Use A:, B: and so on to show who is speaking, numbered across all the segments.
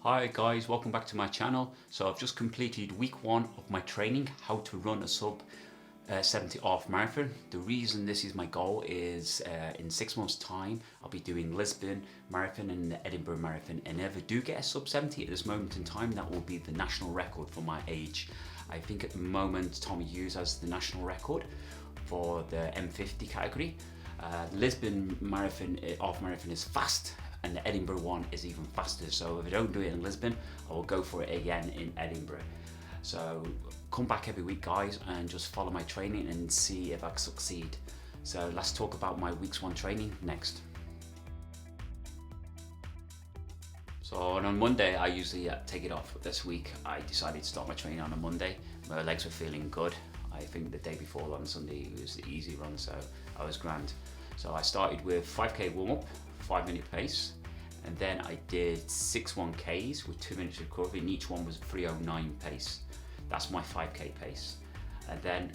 A: Hi guys, welcome back to my channel. So I've just completed week 1 of my training, how to run a sub 70 half marathon. The reason this is my goal is in 6 months time I'll be doing Lisbon Marathon and the Edinburgh Marathon, and if I do get a sub 70 at this moment in time, that will be the national record for my age. I think at the moment Tommy Hughes has the national record for the M50 category. Lisbon Marathon, half marathon is fast, and the Edinburgh one is even faster. So if I don't do it in Lisbon, I will go for it again in Edinburgh. So come back every week guys and just follow my training and see if I succeed. So let's talk about my week's 1 training next. So on Monday I usually take it off. This week I decided to start my training on a Monday. My legs were feeling good. I think the day before on Sunday it was the easy run, so I was grand. So I started with 5k warm-up, 5-minute pace, and then I did 6 1Ks with 2 minutes recovery, and each one was 3:09 pace. That's my 5k pace. And then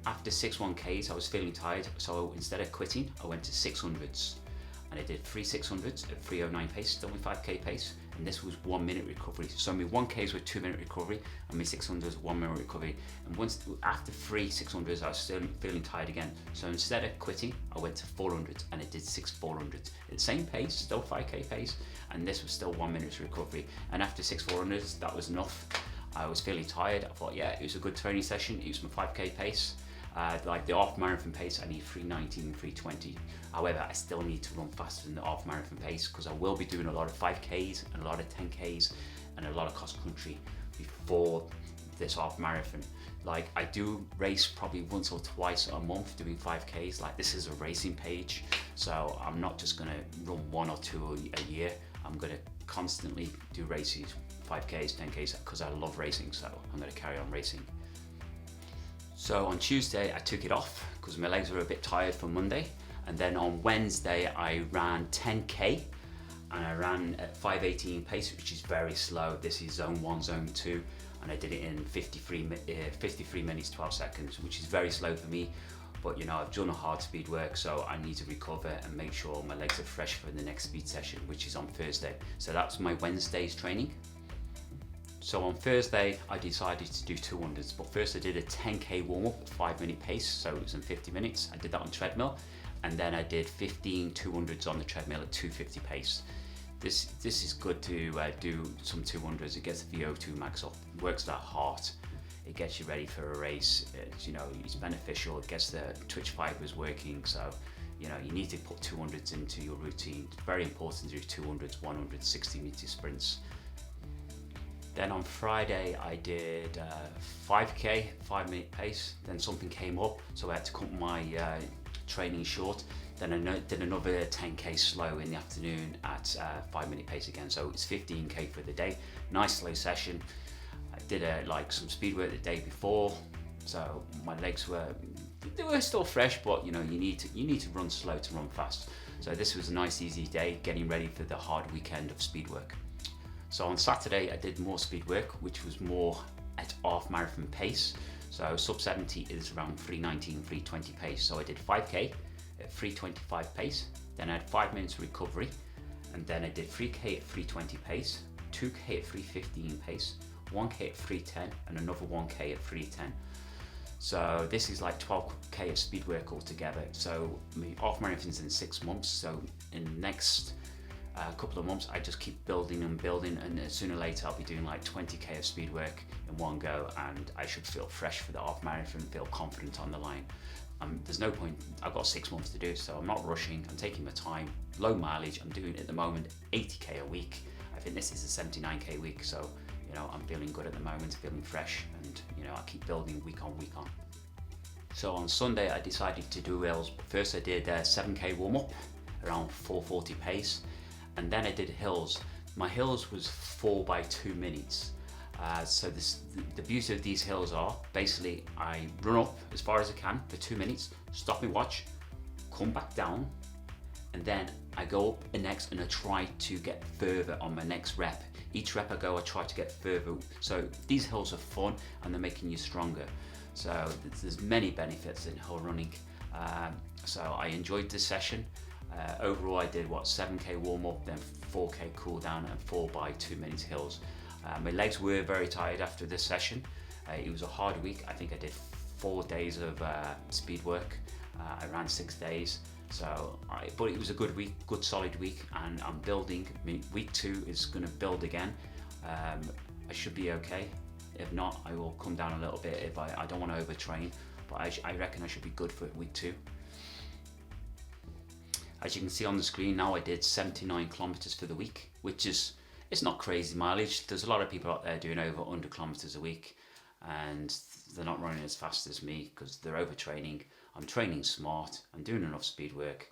A: after 6 1Ks I was feeling tired, so instead of quitting I went to 600s, and I did 3 600s at 3:09 pace, still my 5k pace, and this was 1 minute recovery. So my 1Ks were 2 minute recovery and my 600s 1 minute recovery. And once after 3 600s I was still feeling tired again, so instead of quitting I went to 400s and I did 6 400s at the same pace, still 5k pace, and this was still 1 minute's recovery. And after 6 400s that was enough. I was feeling tired. I thought, yeah, it was a good training session. It was my 5k pace. Like the half marathon pace, I need 3:19 and 3:20. However, I still need to run faster than the half marathon pace because I will be doing a lot of 5Ks and a lot of 10Ks and a lot of cross country before this half marathon. Like I do race probably once or twice a month doing 5Ks. Like this is a racing page, so I'm not just gonna run 1 or 2 a year. I'm gonna constantly do races, 5Ks, 10Ks, because I love racing, so I'm gonna carry on racing. So on Tuesday I took it off because my legs were a bit tired from Monday, and then on Wednesday I ran 10k and I ran at 5:18 pace, which is very slow. This is zone 1, zone 2, and I did it in 53 minutes 12 seconds, which is very slow for me. But you know, I've done a hard speed work, so I need to recover and make sure my legs are fresh for the next speed session, which is on Thursday. So that's my Wednesday's training. So on Thursday I decided to do 200s, but first I did a 10k warm-up at 5-minute pace, so it was in 50 minutes. I did that on treadmill, and then I did 15 200s on the treadmill at 250 pace. This is good to do some 200s. It gets the VO2 max up, works that heart, it gets you ready for a race. It's beneficial, it gets the twitch fibers working, so you know, you need to put 200s into your routine. It's very important to do 200s, 100, 60-meter sprints. Then on Friday I did 5k, 5-minute pace. Then something came up, so I had to cut my training short. Then I did another 10k slow in the afternoon at 5-minute pace again. So it's 15k for the day. Nice slow session. I did some speed work the day before, so my legs were still fresh, but you know, you need to run slow to run fast. So this was a nice easy day, getting ready for the hard weekend of speed work. So on Saturday I did more speed work, which was more at half marathon pace. So sub 70 is around 3:19, 3:20 pace. So I did 5k at 3:25 pace, then I had 5 minutes recovery, and then I did 3k at 3:20 pace, 2k at 3:15 pace, 1k at 3:10, and another 1k at 3:10. So this is like 12k of speed work altogether. So my half marathon's in 6 months, so in the next couple of months I just keep building and building, and sooner or later I'll be doing like 20k of speed work in one go, and I should feel fresh for the half marathon, feel confident on the line. There's no point, I've got 6 months to do, so I'm not rushing, I'm taking my time, low mileage. I'm doing at the moment 80k a week. I think this is a 79k week, so you know, I'm feeling good at the moment, feeling fresh, and you know, I keep building week on week on. So on Sunday I decided to do hills. First I did a 7k warm-up around 4:40 pace, and then I did hills. My hills was 4 by 2 minutes. So the beauty of these hills are, basically I run up as far as I can for 2 minutes, stop and watch, come back down, and then I go up the next and I try to get further on my next rep. Each rep I go, I try to get further. So these hills are fun and they're making you stronger. So there's many benefits in hill running. So I enjoyed this session. Overall I did 7k warm up, then 4k cool down, and 4x2 minutes hills. My legs were very tired after this session. It was a hard week. I think I did 4 days of speed work. I ran 6 days, but it was a good week, good solid week, and I'm building. Week 2 is going to build again. I should be okay. If not, I will come down a little bit if I don't want to overtrain, but I reckon I should be good for week 2. As you can see on the screen now, I did 79 kilometers for the week, which is, it's not crazy mileage. There's a lot of people out there doing over 100 kilometers a week, and they're not running as fast as me because they're overtraining. I'm training smart. I'm doing enough speed work,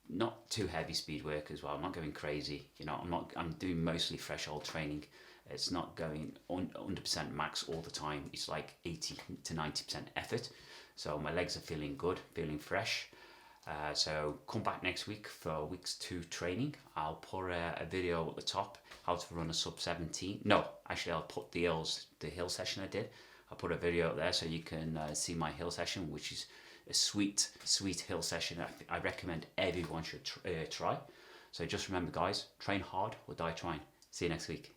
A: not too heavy speed work as well. I'm not going crazy. You know, I'm doing mostly threshold training. It's not going 100% max all the time. It's like 80 to 90% effort. So my legs are feeling good, feeling fresh. So come back next week for week 2 training. I'll put a video at the top, how to run a sub-17. No, actually I'll put the hill session I did. I'll put a video up there so you can see my hill session, which is a sweet hill session I recommend everyone should try. So just remember guys, train hard or die trying. See you next week.